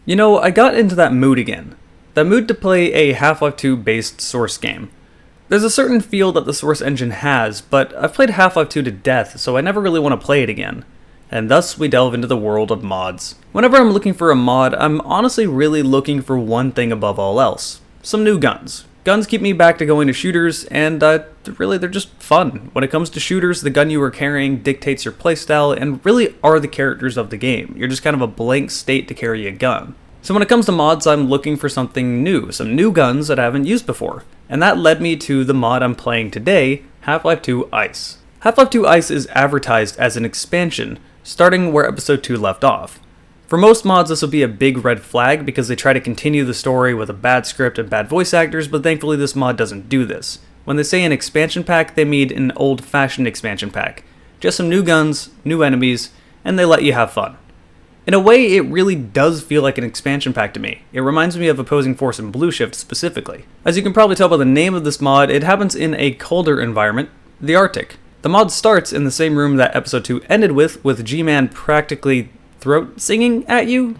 You know, I got into that mood again. That mood to play a Half-Life 2 based Source game. There's a certain feel that the Source engine has, but I've played Half-Life 2 to death, so I never really want to play it again. And thus we delve into the world of mods. Whenever I'm looking for a mod, I'm honestly really looking for one thing above all else. Some new guns. Guns keep me back to going to shooters, and really they're just fun. When it comes to shooters, the gun you are carrying dictates your playstyle and really are the characters of the game. You're just kind of a blank state to carry a gun. So when it comes to mods, I'm looking for something new, some new guns that I haven't used before. And that led me to the mod I'm playing today, Half-Life 2 Ice. Half-Life 2 Ice is advertised as an expansion, starting where episode 2 left off. For most mods, this will be a big red flag because they try to continue the story with a bad script and bad voice actors, but thankfully this mod doesn't do this. When they say an expansion pack, they mean an old-fashioned expansion pack. Just some new guns, new enemies, and they let you have fun. In a way, it really does feel like an expansion pack to me. It reminds me of Opposing Force and Blue Shift specifically. As you can probably tell by the name of this mod, it happens in a colder environment, the Arctic. The mod starts in the same room that episode 2 ended with G-Man practically throat singing at you.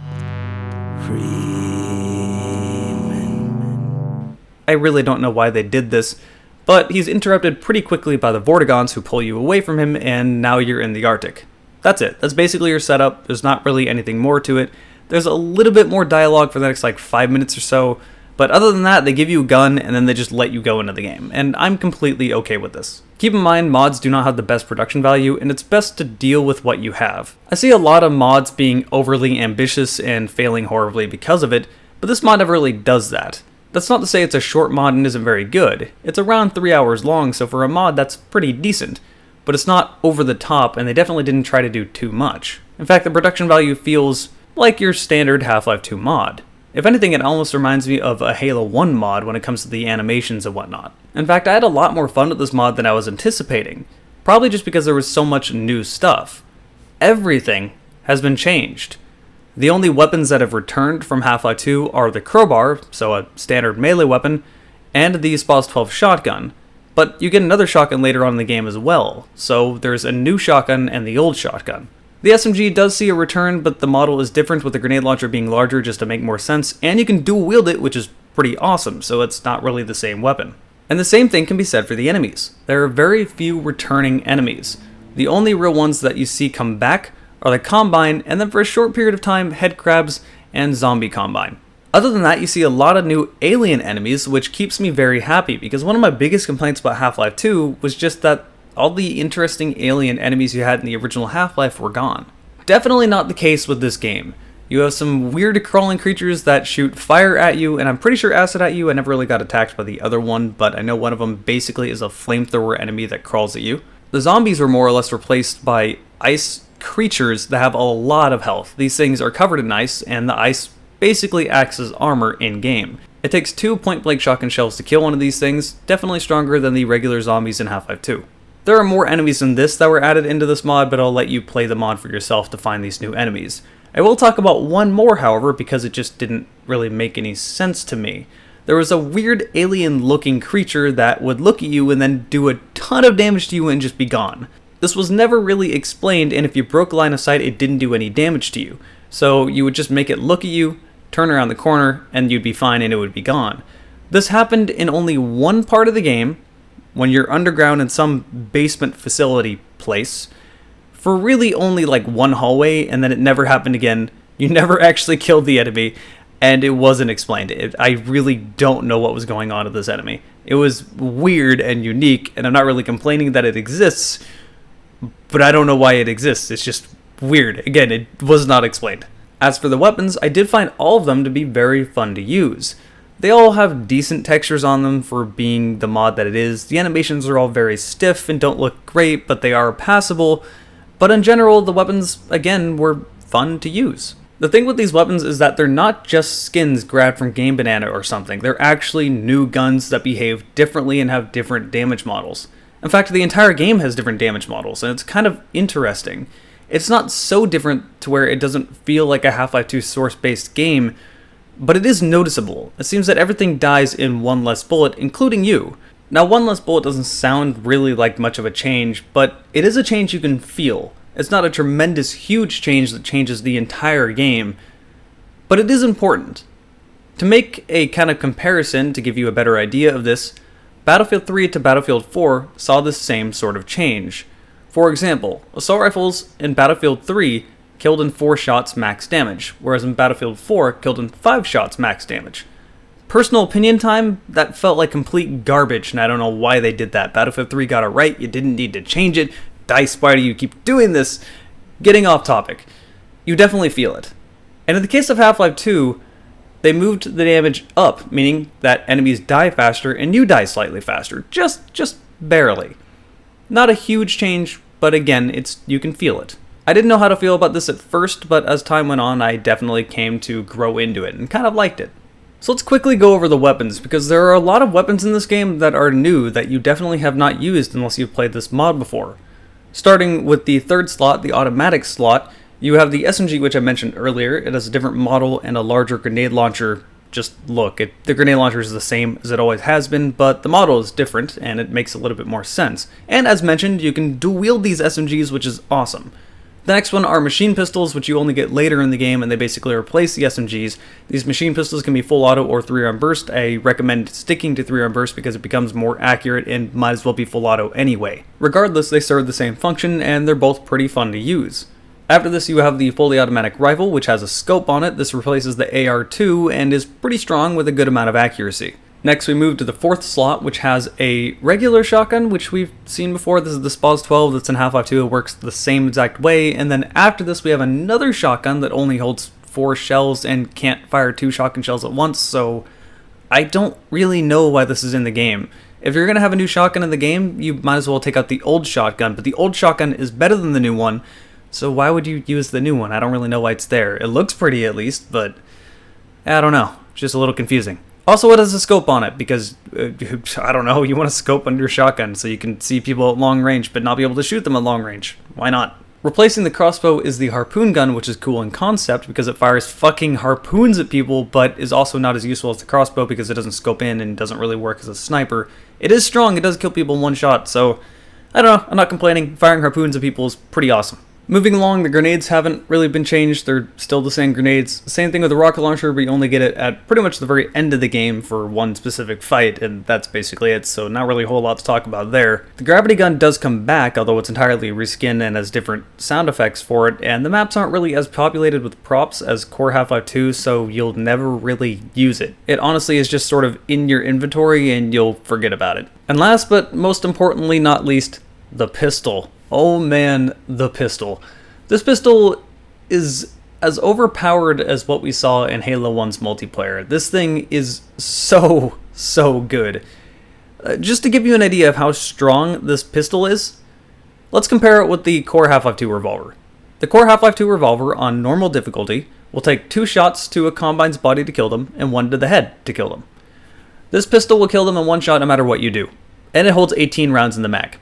I really don't know why they did this, but he's interrupted pretty quickly by the Vortigons who pull you away from him, and now you're in the Arctic. That's it. That's basically your setup. There's not really anything more to it. There's a little bit more dialogue for the next 5 minutes or so, but other than that, they give you a gun and then they just let you go into the game, and I'm completely okay with this. Keep in mind, mods do not have the best production value, and it's best to deal with what you have. I see a lot of mods being overly ambitious and failing horribly because of it, but this mod never really does that. That's not to say it's a short mod and isn't very good. It's around 3 hours long, so for a mod that's pretty decent. But it's not over the top, and they definitely didn't try to do too much. In fact, the production value feels like your standard Half-Life 2 mod. If anything, it almost reminds me of a Halo 1 mod when it comes to the animations and whatnot. In fact, I had a lot more fun with this mod than I was anticipating, probably just because there was so much new stuff. Everything has been changed. The only weapons that have returned from Half-Life 2 are the crowbar, so a standard melee weapon, and the SPAS 12 shotgun. But you get another shotgun later on in the game as well, so there's a new shotgun and the old shotgun. The SMG does see a return, but the model is different with the grenade launcher being larger just to make more sense, and you can dual wield it, which is pretty awesome, so it's not really the same weapon. And the same thing can be said for the enemies. There are very few returning enemies. The only real ones that you see come back are the Combine, and then for a short period of time, Head Crabs and Zombie Combine. Other than that, you see a lot of new alien enemies, which keeps me very happy, because one of my biggest complaints about Half-Life 2 was just that all the interesting alien enemies you had in the original Half-Life were gone. Definitely not the case with this game. You have some weird crawling creatures that shoot fire at you, and I'm pretty sure acid at you. I never really got attacked by the other one, but I know one of them basically is a flamethrower enemy that crawls at you. The zombies were more or less replaced by ice creatures that have a lot of health. These things are covered in ice, and the ice basically acts as armor in-game. It takes 2 point-blank shotgun shells to kill one of these things, definitely stronger than the regular zombies in Half-Life 2. There are more enemies than this that were added into this mod, but I'll let you play the mod for yourself to find these new enemies. I will talk about one more, however, because it just didn't really make any sense to me. There was a weird alien-looking creature that would look at you and then do a ton of damage to you and just be gone. This was never really explained, and if you broke line of sight, it didn't do any damage to you. So you would just make it look at you, turn around the corner, and you'd be fine and it would be gone. This happened in only one part of the game, when you're underground in some basement facility place, for really only one hallway, and then it never happened again. You never actually killed the enemy, and it wasn't explained. I really don't know what was going on with this enemy. It was weird and unique, and I'm not really complaining that it exists, but I don't know why it exists. It's just weird. Again, it was not explained. As for the weapons, I did find all of them to be very fun to use. They all have decent textures on them for being the mod that it is. The animations are all very stiff and don't look great, but they are passable. But in general, the weapons, again, were fun to use. The thing with these weapons is that they're not just skins grabbed from Game Banana or something. They're actually new guns that behave differently and have different damage models. In fact, the entire game has different damage models, and it's kind of interesting. It's not so different to where it doesn't feel like a Half-Life 2 source-based game, but it is noticeable. It seems that everything dies in one less bullet, including you. Now, one less bullet doesn't sound really like much of a change, but it is a change you can feel. It's not a tremendous, huge change that changes the entire game, But it is important. To make a kind of comparison to give you a better idea of this, Battlefield 3 to Battlefield 4 saw the same sort of change. For example, assault rifles in Battlefield 3 killed in 4 shots max damage, whereas in Battlefield 4 killed in 5 shots max damage. Personal opinion time, that felt like complete garbage, and I don't know why they did that. Battlefield 3 got it right, you didn't need to change it. Dice, why do you keep doing this? Getting off topic. You definitely feel it. And in the case of Half-Life 2, they moved the damage up, meaning that enemies die faster and you die slightly faster. Just barely. Not a huge change, but again, you can feel it. I didn't know how to feel about this at first, but as time went on, I definitely came to grow into it and kind of liked it. So let's quickly go over the weapons, because there are a lot of weapons in this game that are new that you definitely have not used unless you've played this mod before. Starting with the third slot, the automatic slot, you have the SMG, which I mentioned earlier. It has a different model and a larger grenade launcher. Just look, the grenade launcher is the same as it always has been, but the model is different, and it makes a little bit more sense. And as mentioned, you can dual wield these SMGs, which is awesome. The next one are machine pistols, which you only get later in the game, and they basically replace the SMGs. These machine pistols can be full auto or 3-round burst. I recommend sticking to 3-round burst because it becomes more accurate and might as well be full auto anyway. Regardless, they serve the same function, and they're both pretty fun to use. After this, you have the fully automatic rifle, which has a scope on it. This replaces the AR-2 and is pretty strong with a good amount of accuracy. Next, we move to the fourth slot, which has a regular shotgun, which we've seen before. This is the SPAS 12 that's in Half-Life 2. It works the same exact way. And then after this, we have another shotgun that only holds 4 shells and can't fire 2 shotgun shells at once. So I don't really know why this is in the game. If you're going to have a new shotgun in the game, you might as well take out the old shotgun. But the old shotgun is better than the new one. So why would you use the new one? I don't really know why it's there. It looks pretty at least, but I don't know. It's just a little confusing. Also, it has a scope on it because, I don't know, you want a scope on your shotgun so you can see people at long range but not be able to shoot them at long range. Why not? Replacing the crossbow is the Harpoon Gun, which is cool in concept because it fires fucking harpoons at people, but is also not as useful as the crossbow because it doesn't scope in and doesn't really work as a sniper. It is strong, it does kill people in one shot, so I don't know, I'm not complaining. Firing harpoons at people is pretty awesome. Moving along, the grenades haven't really been changed. They're still the same grenades. Same thing with the rocket launcher, but you only get it at pretty much the very end of the game for one specific fight, and that's basically it, so not really a whole lot to talk about there. The gravity gun does come back, although it's entirely reskinned and has different sound effects for it, and the maps aren't really as populated with props as core Half-Life 2, so you'll never really use it. It honestly is just sort of in your inventory, and you'll forget about it. And last but most importantly, not least, the pistol. Oh man, the pistol. This pistol is as overpowered as what we saw in Halo 1's multiplayer. This thing is so good. Just to give you an idea of how strong this pistol is, let's compare it with the core Half-Life 2 revolver. The core Half-Life 2 revolver on normal difficulty will take 2 shots to a Combine's body to kill them and 1 to the head to kill them. This pistol will kill them in 1 shot no matter what you do, and it holds 18 rounds in the mag.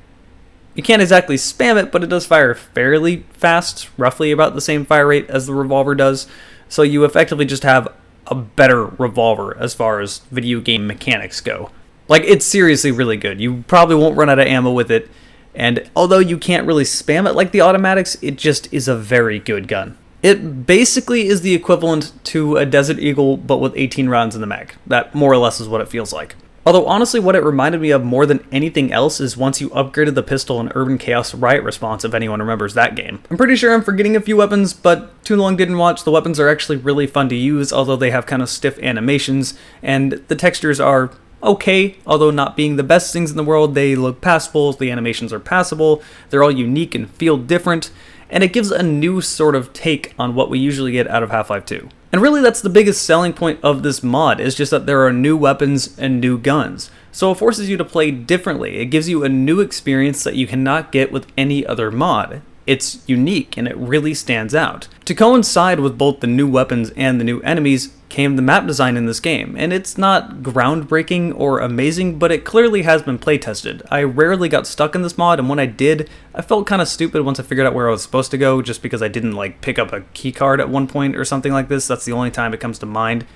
You can't exactly spam it, but it does fire fairly fast, roughly about the same fire rate as the revolver does, so you effectively just have a better revolver as far as video game mechanics go. Like, it's seriously really good. You probably won't run out of ammo with it, and although you can't really spam it like the automatics, it just is a very good gun. It basically is the equivalent to a Desert Eagle, but with 18 rounds in the mag. That more or less is what it feels like. Although honestly what it reminded me of more than anything else is once you upgraded the pistol in Urban Chaos Riot Response, if anyone remembers that game. I'm pretty sure I'm forgetting a few weapons, but too long didn't watch. The weapons are actually really fun to use, although they have kind of stiff animations, and the textures are okay, although not being the best things in the world. They look passable, the animations are passable, they're all unique and feel different, and it gives a new sort of take on what we usually get out of Half-Life 2. And really that's the biggest selling point of this mod, is just that there are new weapons and new guns. So it forces you to play differently. It gives you a new experience that you cannot get with any other mod. It's unique and it really stands out. To coincide with both the new weapons and the new enemies came the map design in this game, and it's not groundbreaking or amazing, but it clearly has been playtested. I rarely got stuck in this mod, and when I did, I felt kind of stupid once I figured out where I was supposed to go, just because I didn't pick up a keycard at one point or something like this. That's the only time it comes to mind.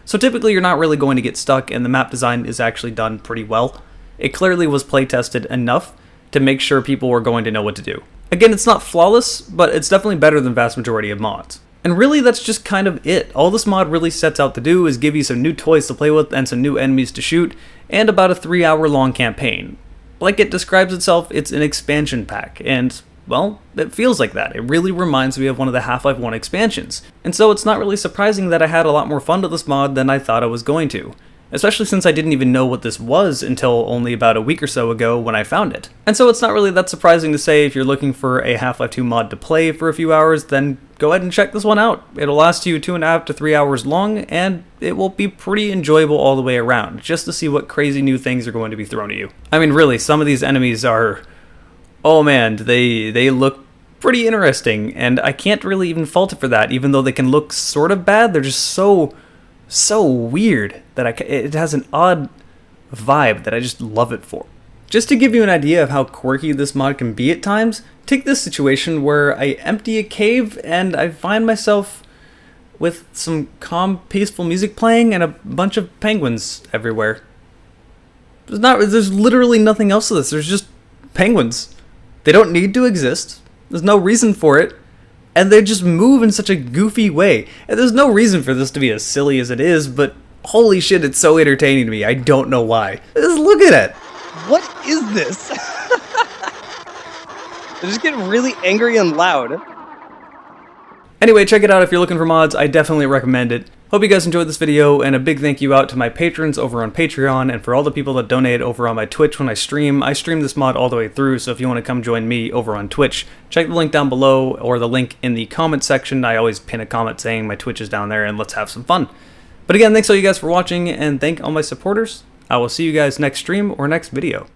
So typically you're not really going to get stuck, and the map design is actually done pretty well. It clearly was playtested enough to make sure people were going to know what to do. Again, it's not flawless, but it's definitely better than the vast majority of mods. And really, that's just kind of it. All this mod really sets out to do is give you some new toys to play with and some new enemies to shoot, and about a 3-hour long campaign. Like it describes itself, it's an expansion pack, and, well, it feels like that. It really reminds me of one of the Half-Life 1 expansions. And so it's not really surprising that I had a lot more fun to this mod than I thought I was going to. Especially since I didn't even know what this was until only about a week or so ago when I found it. And so it's not really that surprising to say if you're looking for a Half-Life 2 mod to play for a few hours, then go ahead and check this one out. It'll last you 2.5 to 3 hours long, and it will be pretty enjoyable all the way around, just to see what crazy new things are going to be thrown at you. I mean, really, some of these enemies are... oh man, they look pretty interesting, and I can't really even fault it for that, even though they can look sort of bad. They're just so weird that it has an odd vibe that I just love it for. Just to give you an idea of how quirky this mod can be at times, take this situation where I empty a cave and I find myself with some calm, peaceful music playing and a bunch of penguins everywhere. There's literally nothing else to this. There's just penguins. They don't need to exist. There's no reason for it. And they just move in such a goofy way. And there's no reason for this to be as silly as it is, but holy shit, it's so entertaining to me. I don't know why. Just look at it. What is this? They're just getting really angry and loud. Anyway, check it out if you're looking for mods. I definitely recommend it. Hope you guys enjoyed this video, and a big thank you out to my patrons over on Patreon, and for all the people that donate over on my Twitch when I stream. I stream this mod all the way through, so if you want to come join me over on Twitch, check the link down below, or the link in the comment section. I always pin a comment saying my Twitch is down there, and let's have some fun. But again, thanks all you guys for watching, and thank all my supporters. I will see you guys next stream or next video.